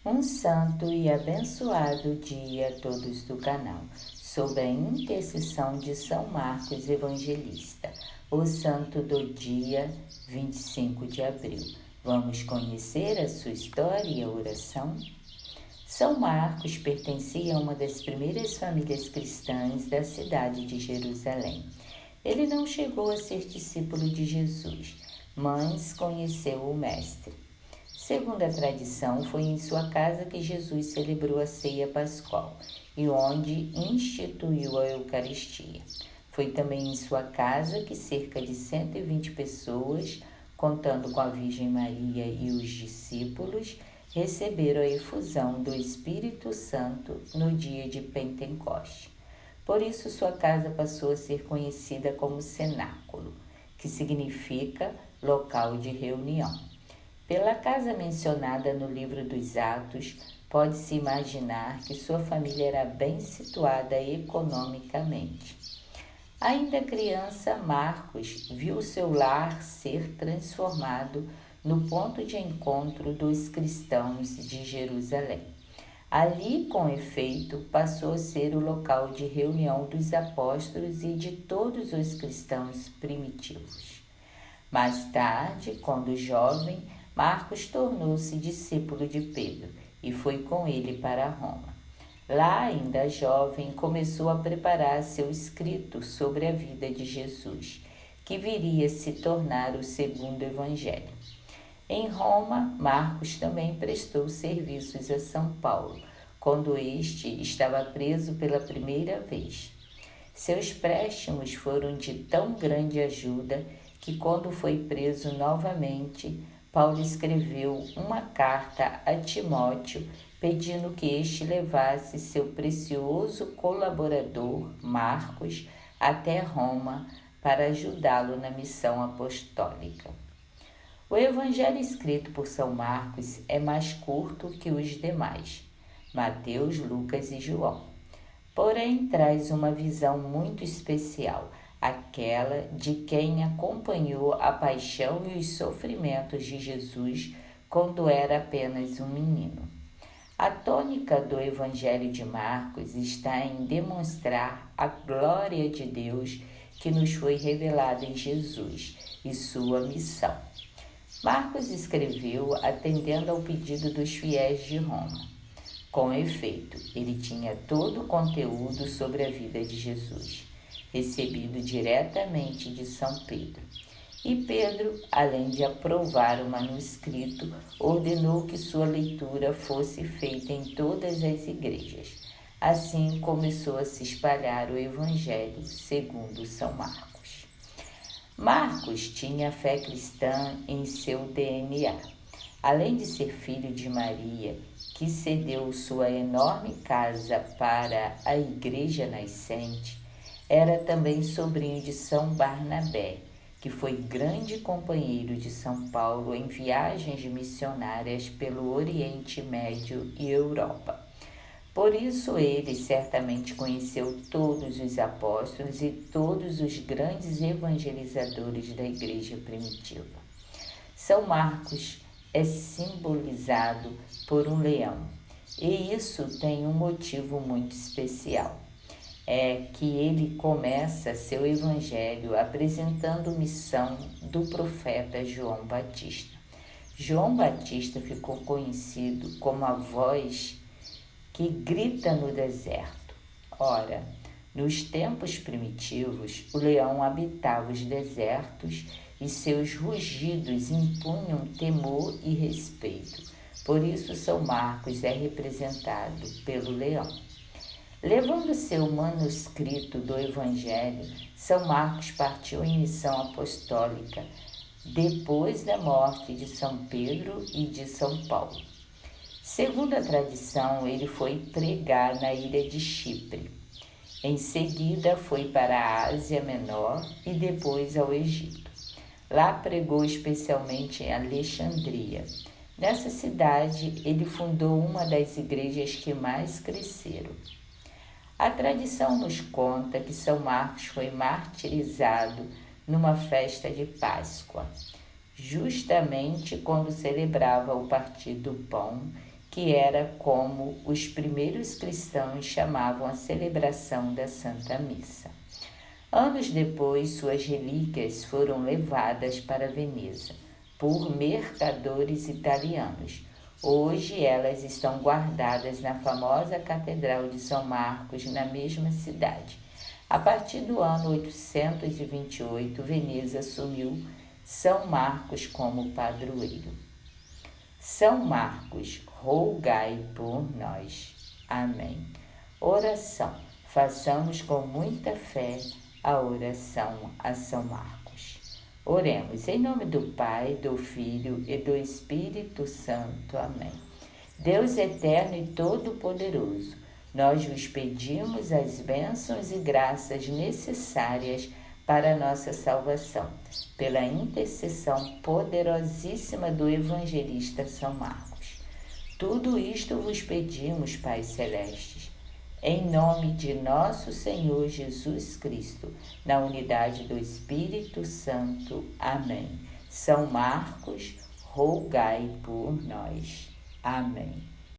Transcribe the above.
Um santo e abençoado dia a todos do canal, sob a intercessão de São Marcos Evangelista, o santo do dia 25 de abril. Vamos conhecer a sua história e a oração? São Marcos pertencia a uma das primeiras famílias cristãs da cidade de Jerusalém. Ele não chegou a ser discípulo de Jesus, mas conheceu o Mestre. Segundo a tradição, foi em sua casa que Jesus celebrou a ceia pascual e onde instituiu a Eucaristia. Foi também em sua casa que cerca de 120 pessoas, contando com a Virgem Maria e os discípulos, receberam a efusão do Espírito Santo no dia de Pentecoste. Por isso, sua casa passou a ser conhecida como cenáculo, que significa local de reunião. Pela casa mencionada no livro dos Atos, pode-se imaginar que sua família era bem situada economicamente. Ainda criança, Marcos viu seu lar ser transformado no ponto de encontro dos cristãos de Jerusalém. Ali, com efeito, passou a ser o local de reunião dos apóstolos e de todos os cristãos primitivos. Mais tarde, quando jovem, Marcos tornou-se discípulo de Pedro e foi com ele para Roma. Lá, ainda jovem, começou a preparar seu escrito sobre a vida de Jesus, que viria a se tornar o segundo evangelho. Em Roma, Marcos também prestou serviços a São Paulo, quando este estava preso pela primeira vez. Seus préstimos foram de tão grande ajuda que, quando foi preso novamente, Paulo escreveu uma carta a Timóteo pedindo que este levasse seu precioso colaborador, Marcos, até Roma para ajudá-lo na missão apostólica. O evangelho escrito por São Marcos é mais curto que os demais, Mateus, Lucas e João. Porém, traz uma visão muito especial, aquela de quem acompanhou a paixão e os sofrimentos de Jesus quando era apenas um menino. A tônica do Evangelho de Marcos está em demonstrar a glória de Deus que nos foi revelada em Jesus e sua missão. Marcos escreveu atendendo ao pedido dos fiéis de Roma. Com efeito, ele tinha todo o conteúdo sobre a vida de Jesus, recebido diretamente de São Pedro. E Pedro, além de aprovar o manuscrito, ordenou que sua leitura fosse feita em todas as igrejas. Assim começou a se espalhar o Evangelho segundo São Marcos. Marcos tinha a fé cristã em seu DNA. Além de ser filho de Maria, que cedeu sua enorme casa para a Igreja Nascente, era também sobrinho de São Barnabé, que foi grande companheiro de São Paulo em viagens missionárias pelo Oriente Médio e Europa. Por isso ele certamente conheceu todos os apóstolos e todos os grandes evangelizadores da igreja primitiva. São Marcos é simbolizado por um leão, e isso tem um motivo muito especial. É que ele começa seu evangelho apresentando missão do profeta João Batista. João Batista ficou conhecido como a voz que grita no deserto. Ora, nos tempos primitivos, o leão habitava os desertos e seus rugidos impunham temor e respeito. Por isso, São Marcos é representado pelo leão. Levando seu manuscrito do Evangelho, São Marcos partiu em missão apostólica depois da morte de São Pedro e de São Paulo. Segundo a tradição, ele foi pregar na ilha de Chipre. Em seguida, foi para a Ásia Menor e depois ao Egito. Lá pregou especialmente em Alexandria. Nessa cidade, ele fundou uma das igrejas que mais cresceram. A tradição nos conta que São Marcos foi martirizado numa festa de Páscoa, justamente quando celebrava o partir do pão que era como os primeiros cristãos chamavam a celebração da Santa Missa. Anos depois, suas relíquias foram levadas para Veneza por mercadores italianos. Hoje elas estão guardadas na famosa Catedral de São Marcos, na mesma cidade. A partir do ano 828, Veneza assumiu São Marcos como padroeiro. São Marcos, rogai por nós. Amém. Oração. Façamos com muita fé a oração a São Marcos. Oremos em nome do Pai, do Filho e do Espírito Santo. Amém. Deus eterno e todo-poderoso, nós vos pedimos as bênçãos e graças necessárias para a nossa salvação, pela intercessão poderosíssima do evangelista São Marcos. Tudo isto vos pedimos, Pai Celestes, em nome de nosso Senhor Jesus Cristo, na unidade do Espírito Santo. Amém. São Marcos, rogai por nós. Amém.